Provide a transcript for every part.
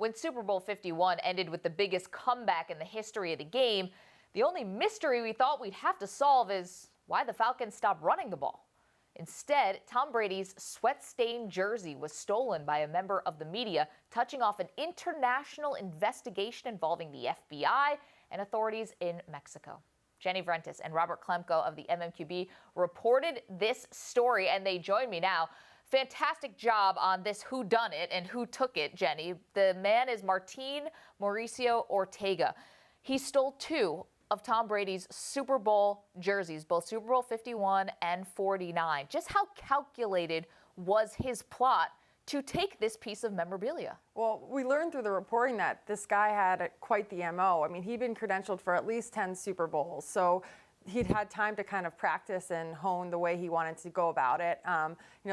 When Super Bowl 51 ended with the biggest comeback in the history of the game, the only mystery we thought we'd have to solve is why the Falcons stopped running the ball. Instead, Tom Brady's sweat-stained jersey was stolen by a member of the media, touching off an international investigation involving the FBI and authorities in Mexico. Jenny Vrentas and Robert Klemko of the MMQB reported this story, and they join me now. Fantastic job on this whodunit and who took it, Jenny. The man is Martin Mauricio Ortega. He stole two of Tom Brady's Super Bowl jerseys, both Super Bowl 51 and 49. Just how calculated was his plot to take this piece of memorabilia? Well, we learned through the reporting that this guy had quite the MO. I mean, he'd been credentialed for at least 10 Super Bowls, so he'd had time to kind of practice and hone the way he wanted to go about it.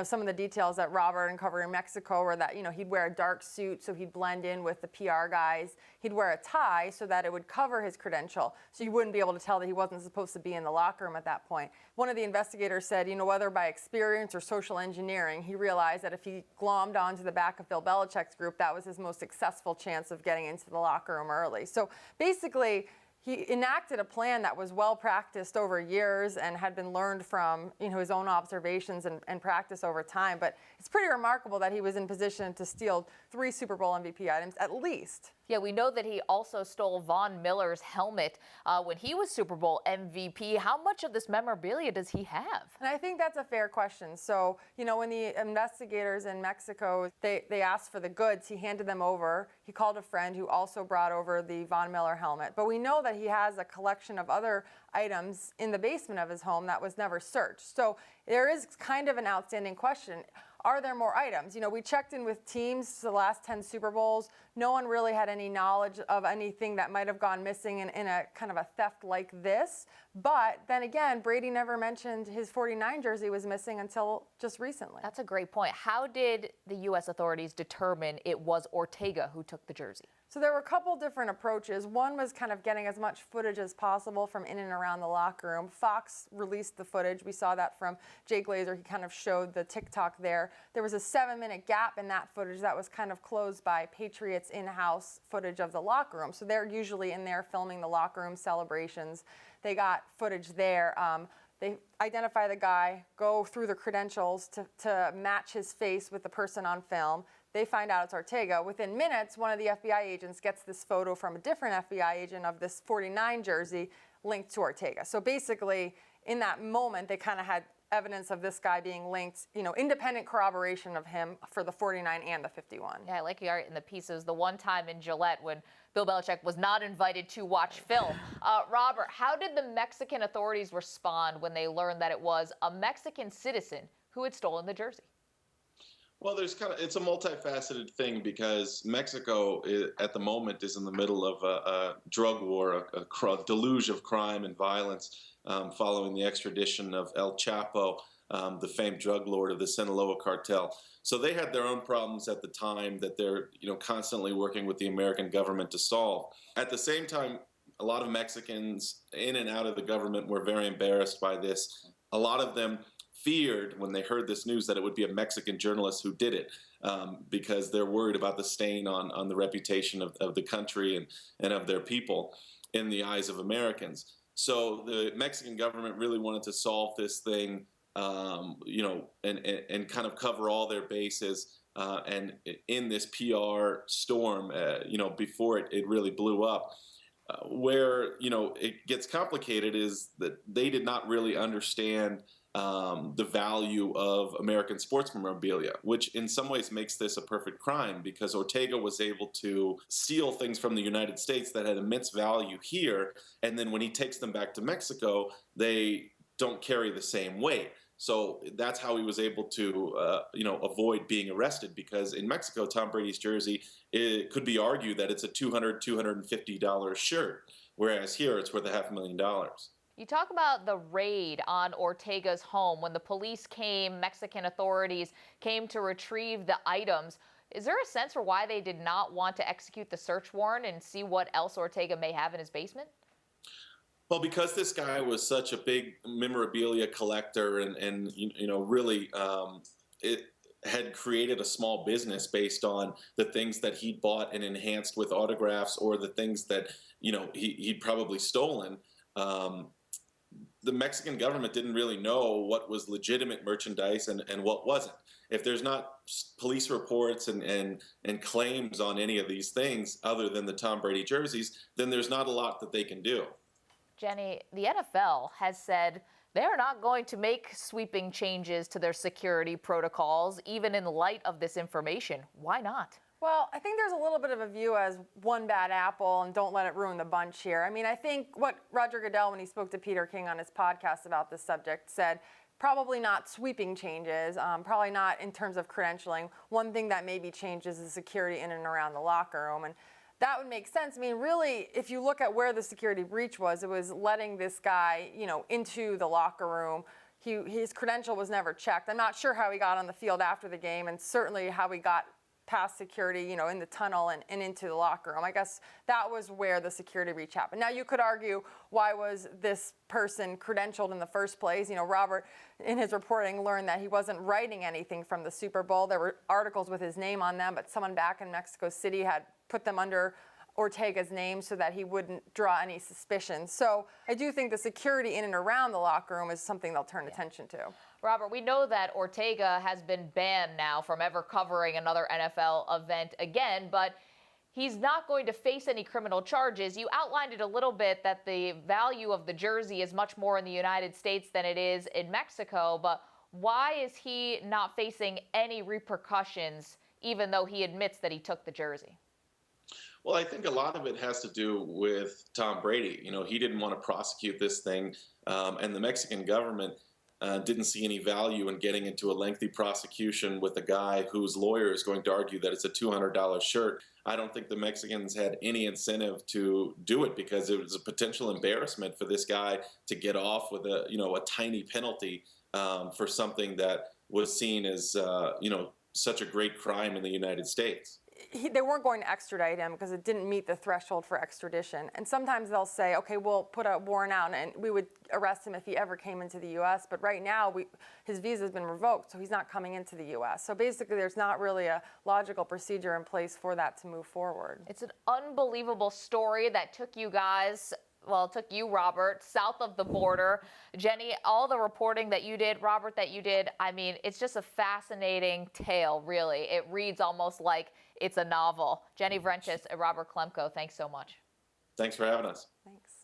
Some of the details that Robert uncovered in Mexico were that, he'd wear a dark suit so he'd blend in with the PR guys. He'd wear a tie so that it would cover his credential, so you wouldn't be able to tell that he wasn't supposed to be in the locker room at that point. One of the investigators said, whether by experience or social engineering, he realized that if he glommed onto the back of Bill Belichick's group, that was his most successful chance of getting into the locker room early. So basically, he enacted a plan that was well practiced over years and had been learned from his own observations and practice over time. But it's pretty remarkable that he was in position to steal 3 Super Bowl MVP items at least. Yeah, we know that he also stole Von Miller's helmet when he was Super Bowl MVP. How much of this memorabilia does he have? And I think that's a fair question. So, when the investigators in Mexico, they asked for the goods, he handed them over. He called a friend who also brought over the Von Miller helmet. But we know that he has a collection of other items in the basement of his home that was never searched. So there is kind of an outstanding question. Are there more items? We checked in with teams the last 10 Super Bowls. No one really had any knowledge of anything that might have gone missing in a kind of a theft like this. But then again, Brady never mentioned his 49 jersey was missing until just recently. That's a great point. How did the U.S. authorities determine it was Ortega who took the jersey? So there were a couple different approaches. One was kind of getting as much footage as possible from in and around the locker room. Fox released the footage. We saw that from Jay Glazer. He kind of showed the TikTok there. There was a 7-minute gap in that footage that was kind of closed by Patriots in-house footage of the locker room. So they're usually in there filming the locker room celebrations. They got footage there. They identify the guy, go through the credentials to match his face with the person on film. They find out it's Ortega. Within minutes, one of the FBI agents gets this photo from a different FBI agent of this 49 jersey linked to Ortega. So basically, in that moment, they kind of had evidence of this guy being linked, independent corroboration of him for the 49 and the 51. Yeah, I like the art in the pieces. The one time in Gillette when Bill Belichick was not invited to watch film. Robert, how did the Mexican authorities respond when they learned that it was a Mexican citizen who had stolen the jersey? Well, it's a multifaceted thing because Mexico at the moment is in the middle of a drug war, a deluge of crime and violence following the extradition of El Chapo, the famed drug lord of the Sinaloa cartel. So they had their own problems at the time that they're constantly working with the American government to solve. At the same time, a lot of Mexicans in and out of the government were very embarrassed by this. A lot of them feared when they heard this news that it would be a Mexican journalist who did it because they're worried about the stain on the reputation of the country and of their people in the eyes of Americans. So the Mexican government really wanted to solve this thing, and kind of cover all their bases. And in this PR storm, before it really blew up, where it gets complicated is that they did not really understand the value of American sports memorabilia, which in some ways makes this a perfect crime because Ortega was able to steal things from the United States that had immense value here, and then when he takes them back to Mexico, they don't carry the same weight. So that's how he was able to, avoid being arrested because in Mexico, Tom Brady's jersey, it could be argued that it's a $200, $250 shirt, whereas here it's worth $500,000. You talk about the raid on Ortega's home when the police came, Mexican authorities came to retrieve the items. Is there a sense for why they did not want to execute the search warrant and see what else Ortega may have in his basement? Well, because this guy was such a big memorabilia collector and really had created a small business based on the things that he'd bought and enhanced with autographs, or the things that he'd probably stolen. The Mexican government didn't really know what was legitimate merchandise and what wasn't. If there's not police reports and claims on any of these things other than the Tom Brady jerseys, then there's not a lot that they can do. Jenny, the NFL has said they're not going to make sweeping changes to their security protocols, even in light of this information. Why not? Well, I think there's a little bit of a view as one bad apple and don't let it ruin the bunch here. I mean, I think what Roger Goodell, when he spoke to Peter King on his podcast about this subject, said probably not sweeping changes, probably not in terms of credentialing. One thing that maybe changes is security in and around the locker room. And that would make sense. I mean, really, if you look at where the security breach was, it was letting this guy, into the locker room. His credential was never checked. I'm not sure how he got on the field after the game, and certainly how he got past security, in the tunnel and into the locker room. I guess that was where the security breach happened. Now, you could argue, why was this person credentialed in the first place? Robert, in his reporting, learned that he wasn't writing anything from the Super Bowl. There were articles with his name on them, but someone back in Mexico City had put them under Ortega's name so that he wouldn't draw any suspicion. So I do think the security in and around the locker room is something they'll turn attention to. Robert, we know that Ortega has been banned now from ever covering another NFL event again, but he's not going to face any criminal charges. You outlined it a little bit, that the value of the jersey is much more in the United States than it is in Mexico, but why is he not facing any repercussions, even though he admits that he took the jersey? Well, I think a lot of it has to do with Tom Brady. He didn't want to prosecute this thing, and the Mexican government didn't see any value in getting into a lengthy prosecution with a guy whose lawyer is going to argue that it's a $200 shirt. I don't think the Mexicans had any incentive to do it, because it was a potential embarrassment for this guy to get off with a tiny penalty for something that was seen as such a great crime in the United States. They weren't going to extradite him because it didn't meet the threshold for extradition. And sometimes they'll say, okay, we'll put a warrant out and we would arrest him if he ever came into the U.S. But right now, his visa has been revoked, so he's not coming into the U.S. So basically, there's not really a logical procedure in place for that to move forward. It's an unbelievable story that took you guys, well, it took you, Robert, south of the border. Jenny, all the reporting that you did, Robert, that you did, I mean, it's just a fascinating tale, really. It reads almost like it's a novel. Jenny Vrentas and Robert Klemko, thanks so much. Thanks for having us. Thanks.